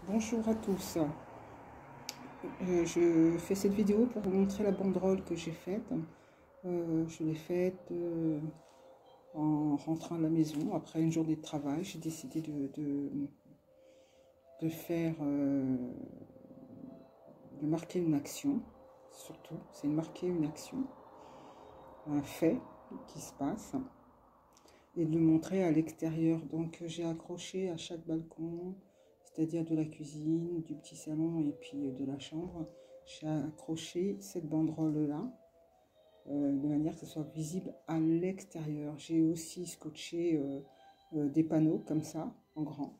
Bonjour à tous. Je fais cette vidéo pour vous montrer la banderole que j'ai faite. Je l'ai faite en rentrant à la maison après une journée de travail. J'ai décidé de faire, de marquer une action, surtout. C'est de marquer une action, un fait qui se passe, et de le montrer à l'extérieur. Donc j'ai accroché à chaque balcon, c'est-à-dire de la cuisine, du petit salon et puis de la chambre, j'ai accroché cette banderole-là, de manière que ce soit visible à l'extérieur. J'ai aussi scotché des panneaux comme ça, en grand,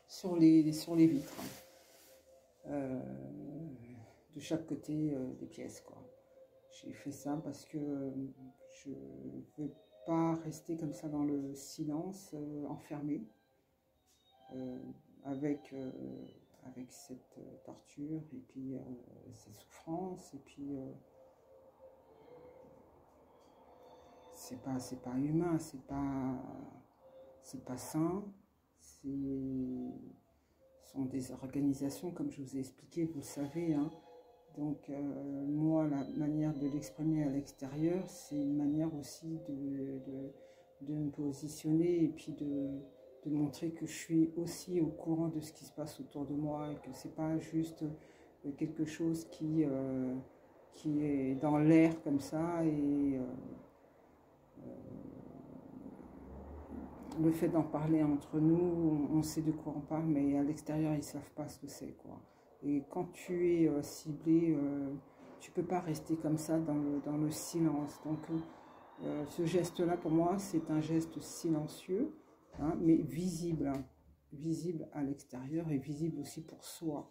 sur les vitres, euh, de chaque côté des pièces, quoi. J'ai fait ça parce que je ne veux pas rester comme ça dans le silence, enfermé. Euh, avec, avec cette torture et puis cette souffrance, et puis c'est pas humain, c'est pas sain. Ce sont des organisations, comme je vous ai expliqué, vous le savez, hein. Donc moi, la manière de l'exprimer à l'extérieur, c'est une manière aussi de me positionner et puis de montrer que je suis aussi au courant de ce qui se passe autour de moi et que c'est pas juste quelque chose qui est dans l'air comme ça. Et le fait d'en parler entre nous, on sait de quoi on parle, mais à l'extérieur, ils ne savent pas ce que c'est, quoi. Et quand tu es ciblé, tu ne peux pas rester comme ça dans le silence. Donc, ce geste-là, pour moi, c'est un geste silencieux, hein, mais visible, hein, visible à l'extérieur et visible aussi pour soi.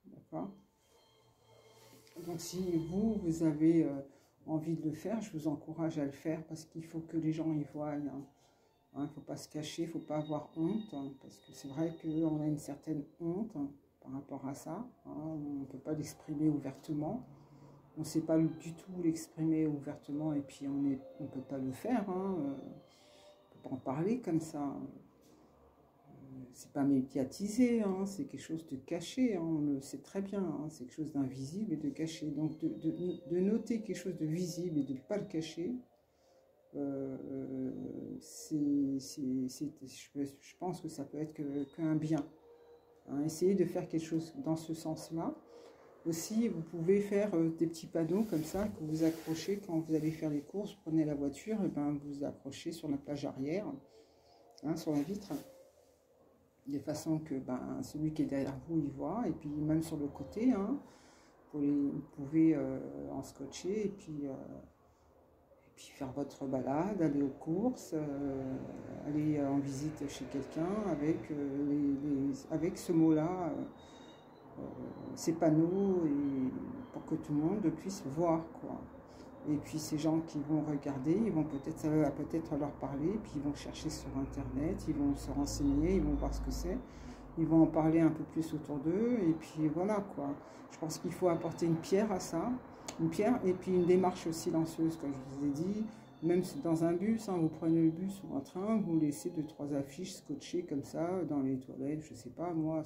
D'accord? Donc, si vous avez envie de le faire, je vous encourage à le faire parce qu'il faut que les gens y voient, hein. Il ne faut pas se cacher, il ne faut pas avoir honte, hein, parce que c'est vrai qu'on a une certaine honte, hein, par rapport à ça, hein, on ne peut pas l'exprimer ouvertement, on ne sait pas du tout l'exprimer ouvertement, et puis on ne peut pas le faire, hein, on ne peut pas en parler comme ça. C'est pas médiatisé, hein, c'est quelque chose de caché, hein, on le sait très bien, hein, c'est quelque chose d'invisible et de caché. Donc de noter quelque chose de visible et de ne pas le cacher, je pense que ça peut être qu'un bien, hein. Essayez de faire quelque chose dans ce sens-là. Aussi, vous pouvez faire des petits panneaux comme ça que vous accrochez quand vous allez faire les courses. Vous prenez la voiture, et ben vous accrochez sur la plage arrière, hein, sur la vitre, de façon que celui qui est derrière vous il voit, et puis même sur le côté, hein, vous pouvez en scotcher, et puis faire votre balade, aller aux courses, aller en visite chez quelqu'un avec ce mot-là, ces panneaux, et pour que tout le monde puisse voir, quoi. Et puis ces gens qui vont regarder, ils vont ça va peut-être leur parler, puis ils vont chercher sur internet, ils vont se renseigner, ils vont voir ce que c'est, ils vont en parler un peu plus autour d'eux, et puis voilà, quoi. Je pense qu'il faut apporter une pierre à ça, une pierre, et puis une démarche silencieuse, comme je vous ai dit. Même dans un bus, hein, vous prenez le bus ou un train, vous laissez 2-3 affiches scotchées comme ça, dans les toilettes, je sais pas moi,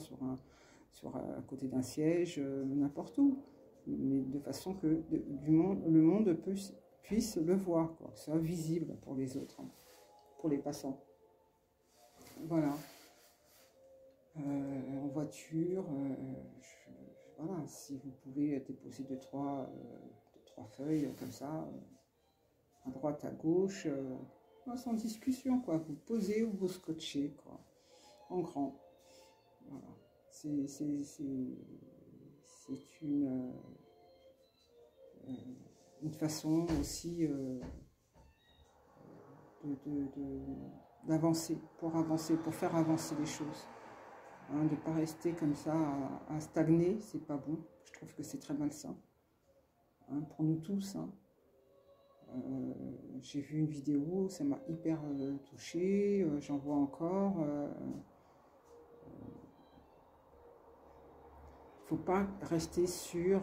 à côté d'un siège, n'importe où. Mais de façon que le monde puisse le voir, quoi, que ce soit visible pour les autres, hein, pour les passants. Voilà. En voiture, voilà, si vous pouvez déposer deux, trois feuilles comme ça, à droite, à gauche, sans discussion, quoi. Vous posez ou vous scotchez, quoi, en grand. Voilà. C'est une façon aussi d'avancer, pour faire avancer les choses. Hein, de ne pas rester comme ça à stagner, c'est pas bon. Je trouve que c'est très malsain, hein, pour nous tous, hein. J'ai vu une vidéo, ça m'a hyper touchée, j'en vois encore. Il ne faut pas rester sur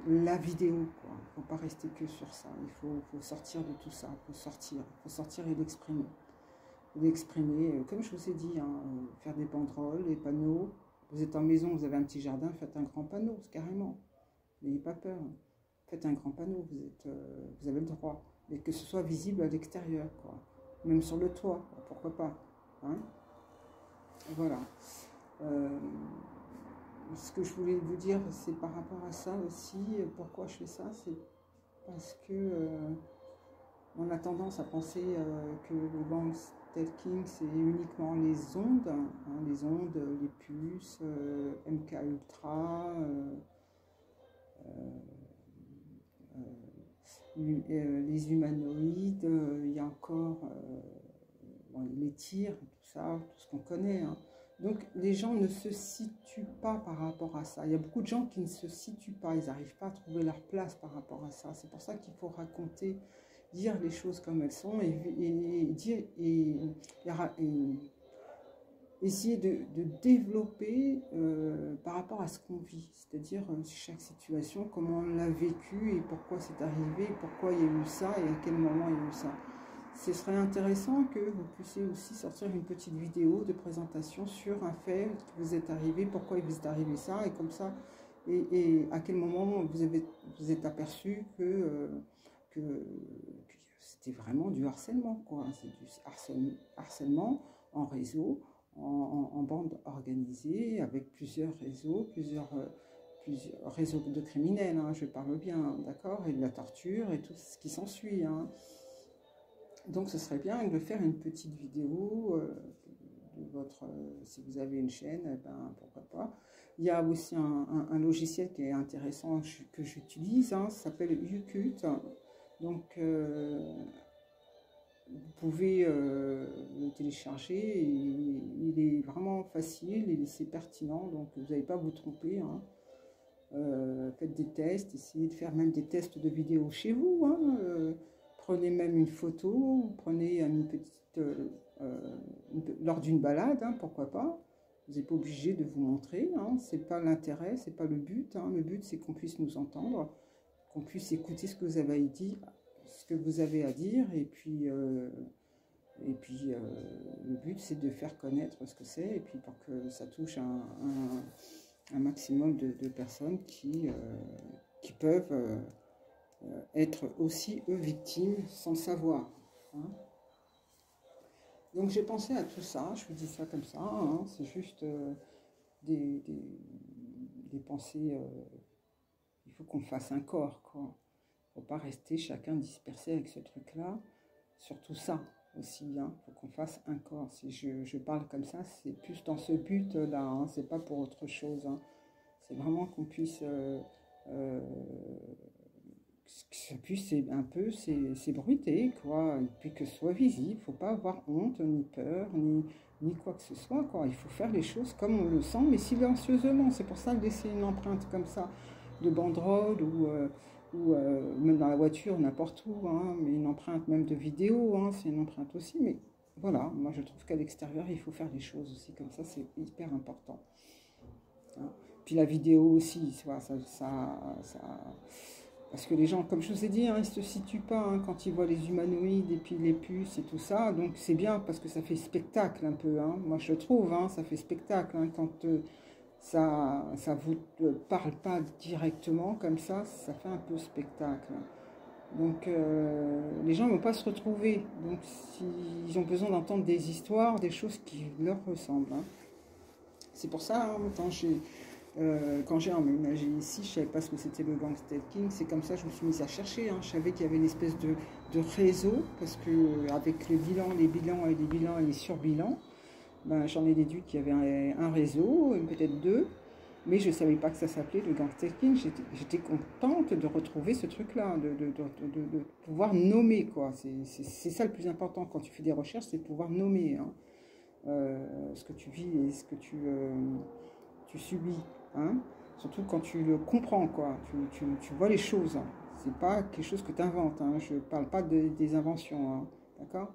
la vidéo, quoi. Il ne faut pas rester que sur ça. Il faut sortir de tout ça. Il faut sortir et l'exprimer. d'exprimer, comme je vous ai dit, hein, faire des banderoles, des panneaux. Vous êtes en maison, vous avez un petit jardin, faites un grand panneau, carrément. N'ayez pas peur. Faites un grand panneau, vous avez le droit. Et que ce soit visible à l'extérieur, quoi. Même sur le toit, pourquoi pas. Hein, voilà. Ce que je voulais vous dire, c'est par rapport à ça aussi. Pourquoi je fais ça, c'est parce que on a tendance à penser que le gang stalking, c'est uniquement les ondes, hein, les puces, MK Ultra, les humanoïdes, il y a encore bon, les tirs, tout ça, tout ce qu'on connaît. Hein. Donc les gens ne se situent pas par rapport à ça. Il y a beaucoup de gens qui ne se situent pas, ils n'arrivent pas à trouver leur place par rapport à ça. C'est pour ça qu'il faut raconter, dire les choses comme elles sont et essayer de développer par rapport à ce qu'on vit, c'est-à-dire chaque situation, comment on l'a vécu et pourquoi c'est arrivé, pourquoi il y a eu ça et à quel moment il y a eu ça. Ce serait intéressant que vous puissiez aussi sortir une petite vidéo de présentation sur un fait qui vous est arrivé, pourquoi il vous est arrivé ça, et comme ça, et à quel moment vous êtes aperçu que c'était vraiment du harcèlement, quoi. C'est du harcèlement en réseau, en bande organisée, avec plusieurs réseaux, plusieurs réseaux de criminels, hein, je parle bien, d'accord, et de la torture et tout ce qui s'ensuit, hein. Donc ce serait bien de faire une petite vidéo de votre, si vous avez une chaîne, eh ben, pourquoi pas. Il y a aussi un logiciel qui est intéressant que j'utilise, hein, ça s'appelle YouCut. Donc vous pouvez le télécharger, et il est vraiment facile et c'est pertinent, donc vous n'allez pas vous tromper. Hein. Faites des tests, essayez de faire même des tests de vidéos chez vous. Hein. Prenez même une photo, prenez une petite lors d'une balade, hein, pourquoi pas. Vous n'êtes pas obligé de vous montrer, hein, c'est pas l'intérêt, c'est pas le but. Hein. Le but c'est qu'on puisse nous entendre, qu'on puisse écouter ce que vous avez à dire, et puis le but c'est de faire connaître ce que c'est, et puis pour que ça touche un maximum de personnes qui peuvent être aussi eux victimes sans le savoir. Hein. Donc j'ai pensé à tout ça, je vous dis ça comme ça, hein, c'est juste des pensées, il faut qu'on fasse un corps, quoi. Il ne faut pas rester chacun dispersé avec ce truc-là, surtout ça aussi, hein, il faut qu'on fasse un corps. Si je parle comme ça, c'est plus dans ce but-là, hein, c'est pas pour autre chose, hein. C'est vraiment qu'on puisse... ça puisse un peu s'ébruiter, quoi, et puis que ce soit visible, il ne faut pas avoir honte, ni peur, ni quoi que ce soit, quoi. Il faut faire les choses comme on le sent, mais silencieusement. C'est pour ça que laisser une empreinte comme ça, de banderole, ou même dans la voiture, n'importe où, hein, mais une empreinte même de vidéo, hein, c'est une empreinte aussi, mais voilà, moi je trouve qu'à l'extérieur, il faut faire les choses aussi comme ça, c'est hyper important. Hein. Puis la vidéo aussi, parce que les gens, comme je vous ai dit, hein, ils ne se situent pas hein, quand ils voient les humanoïdes et puis les puces et tout ça. Donc c'est bien parce que ça fait spectacle un peu. Hein. Moi je trouve, hein, ça fait spectacle. Hein, quand ça ne vous parle pas directement comme ça fait un peu spectacle. Donc les gens ne vont pas se retrouver. Donc ils ont besoin d'entendre des histoires, des choses qui leur ressemblent. Hein. C'est pour ça, hein, quand j'ai emménagé ici, je ne savais pas ce que c'était le gang stalking, c'est comme ça que je me suis mise à chercher. Hein. Je savais qu'il y avait une espèce de réseau, parce que avec les bilans et les surbilans, ben, j'en ai déduit qu'il y avait un réseau, peut-être deux, mais je ne savais pas que ça s'appelait le gang stalking. J'étais contente de retrouver ce truc-là, de pouvoir nommer, quoi. C'est ça le plus important quand tu fais des recherches, c'est de pouvoir nommer hein, ce que tu vis et ce que tu subis. Hein, surtout quand tu le comprends, quoi. Tu vois les choses. Hein. C'est pas quelque chose que tu inventes. Hein. Je parle pas des inventions. Hein. D'accord?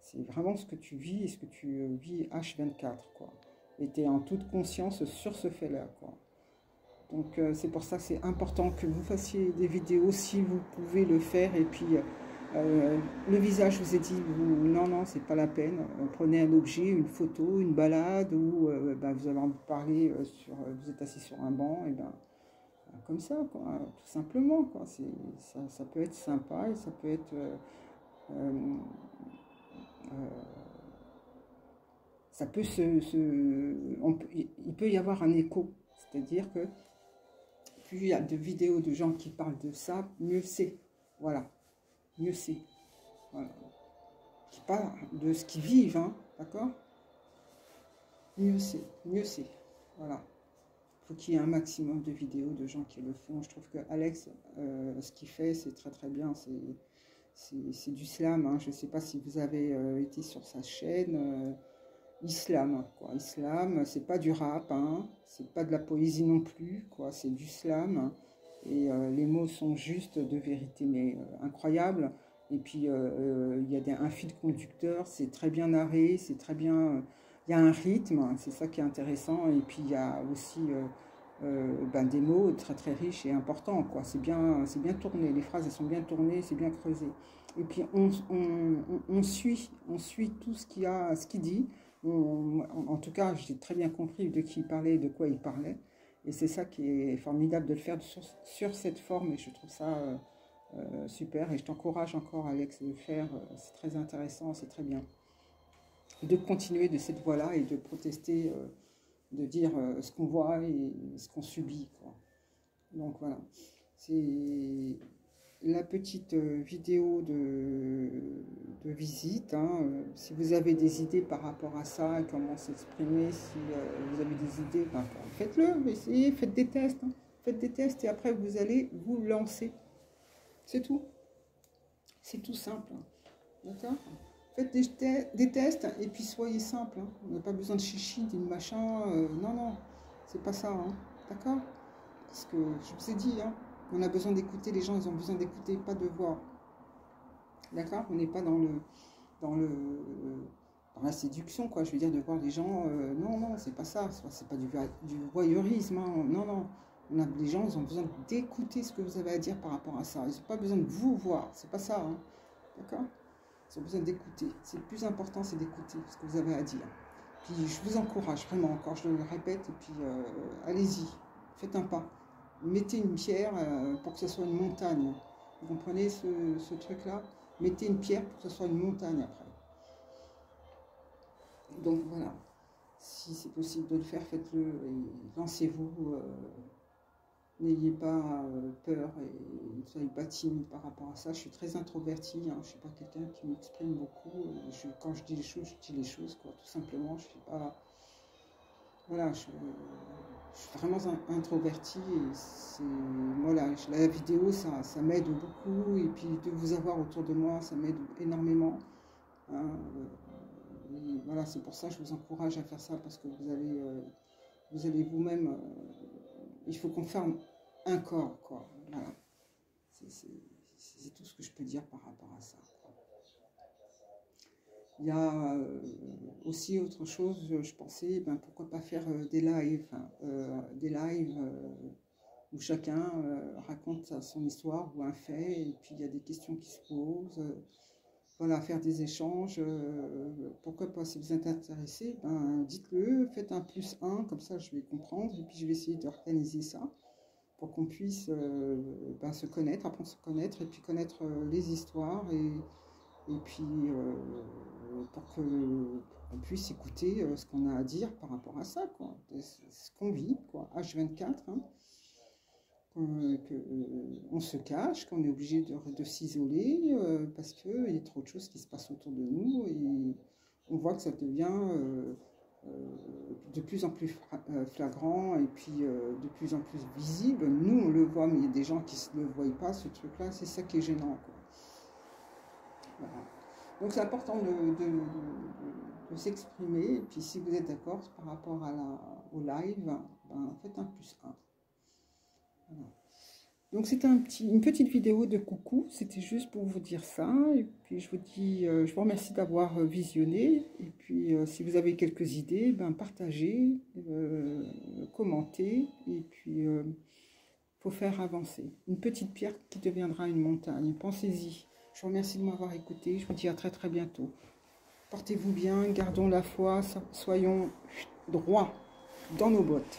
C'est vraiment ce que tu vis et ce que tu vis H24, quoi. Et tu es en toute conscience sur ce fait-là, quoi. Donc c'est pour ça que c'est important que vous fassiez des vidéos si vous pouvez le faire. Et puis Le visage, je vous ai dit, non, non, c'est pas la peine. Prenez un objet, une photo, une balade, ou ben, vous avez envie de parler, vous êtes assis sur un banc, et ben, comme ça, quoi, tout simplement, quoi. Ça peut être sympa et ça peut être... euh, ça peut il peut y avoir un écho, c'est-à-dire que plus il y a de vidéos de gens qui parlent de ça, mieux c'est. Voilà, mieux c'est. Voilà. Qui parlent de ce qu'ils vivent, hein, d'accord? Mieux c'est, mieux c'est. Voilà. Il faut qu'il y ait un maximum de vidéos de gens qui le font. Je trouve que Alex, ce qu'il fait, c'est très très bien. C'est du slam, hein. Je ne sais pas si vous avez été sur sa chaîne. Islam, quoi. Islam, c'est pas du rap, hein. C'est pas de la poésie non plus, quoi. C'est du slam. Et les mots sont juste de vérité, mais incroyable. Et puis, il y a un fil conducteur, c'est très bien narré, c'est très bien... Il y a un rythme, c'est ça qui est intéressant. Et puis, il y a aussi ben, des mots très très riches et importants, quoi. C'est bien tourné, les phrases, elles sont bien tournées, c'est bien creusé. Et puis, on suit tout ce qu'il dit. En tout cas, j'ai très bien compris de qui il parlait et de quoi il parlait. Et c'est ça qui est formidable de le faire sur cette forme. Et je trouve ça super. Et je t'encourage encore, Alex, de le faire. C'est très intéressant, c'est très bien. De continuer de cette voie-là et de protester, de dire ce qu'on voit et ce qu'on subit, quoi. Donc voilà. C'est la petite vidéo de visite, hein. Si vous avez des idées par rapport à ça, comment s'exprimer, si vous avez des idées, ben, faites-le, essayez, faites des tests, hein. Faites des tests et après vous allez vous lancer. C'est tout. C'est tout simple, hein. D'accord? Faites des tests et puis soyez simple, hein. On n'a pas besoin de chichi, de machin. Non, non, c'est pas ça, hein. D'accord? Parce que je vous ai dit, hein, on a besoin d'écouter, les gens, ils ont besoin d'écouter, pas de voir. D'accord? On n'est pas dans la séduction, quoi. Je veux dire, de voir les gens. Non, non, c'est pas ça. C'est pas du voyeurisme, hein. Non, non. Les gens, ils ont besoin d'écouter ce que vous avez à dire par rapport à ça. Ils n'ont pas besoin de vous voir. C'est pas ça, hein. D'accord? Ils ont besoin d'écouter. C'est le plus important, c'est d'écouter ce que vous avez à dire. Puis je vous encourage vraiment, encore je le répète, et puis allez-y, faites un pas. Mettez une pierre pour que ce soit une montagne. Vous comprenez ce truc-là? Mettez une pierre pour que ce soit une montagne après. Donc voilà, si c'est possible de le faire, faites-le et lancez-vous. N'ayez pas peur et ne soyez pas timide par rapport à ça. Je suis très introvertie, hein. Je ne suis pas quelqu'un qui m'exprime beaucoup. Quand je dis les choses, je dis les choses, quoi, tout simplement. Je suis pas... Voilà, je suis vraiment introvertie et moi, la vidéo, ça m'aide beaucoup. Et puis de vous avoir autour de moi, ça m'aide énormément, hein. Et voilà, c'est pour ça que je vous encourage à faire ça parce que vous allez vous-même... il faut qu'on ferme un corps, quoi. Voilà. C'est tout ce que je peux dire par rapport à ça, quoi. Il y a aussi autre chose, je pensais, ben, pourquoi pas faire des lives, hein, où chacun raconte son histoire ou un fait, et puis il y a des questions qui se posent. Voilà, faire des échanges, pourquoi pas, si vous êtes intéressé, ben, dites-le, faites un +1, comme ça je vais comprendre, et puis je vais essayer d'organiser ça, pour qu'on puisse ben, se connaître, apprendre à se connaître, et puis connaître les histoires, et puis pour qu'on puisse écouter ce qu'on a à dire par rapport à ça, quoi, ce qu'on vit, quoi, H24, hein. On se cache, qu'on est obligé de s'isoler parce qu'il y a trop de choses qui se passent autour de nous et on voit que ça devient de plus en plus flagrant et puis de plus en plus visible. Nous, on le voit, mais il y a des gens qui ne le voient pas, ce truc-là, c'est ça qui est gênant, quoi. Voilà. Donc c'est important de s'exprimer et puis si vous êtes d'accord par rapport au live, ben, faites un +1. Voilà. Donc c'était une petite vidéo de coucou, c'était juste pour vous dire ça, et puis je vous dis, je vous remercie d'avoir visionné, et puis si vous avez quelques idées, ben partagez, commentez, et puis faut faire avancer. Une petite pierre qui deviendra une montagne, pensez-y. Je vous remercie de m'avoir écouté. Je vous dis à très très bientôt. Portez-vous bien, gardons la foi, soyons droits dans nos bottes.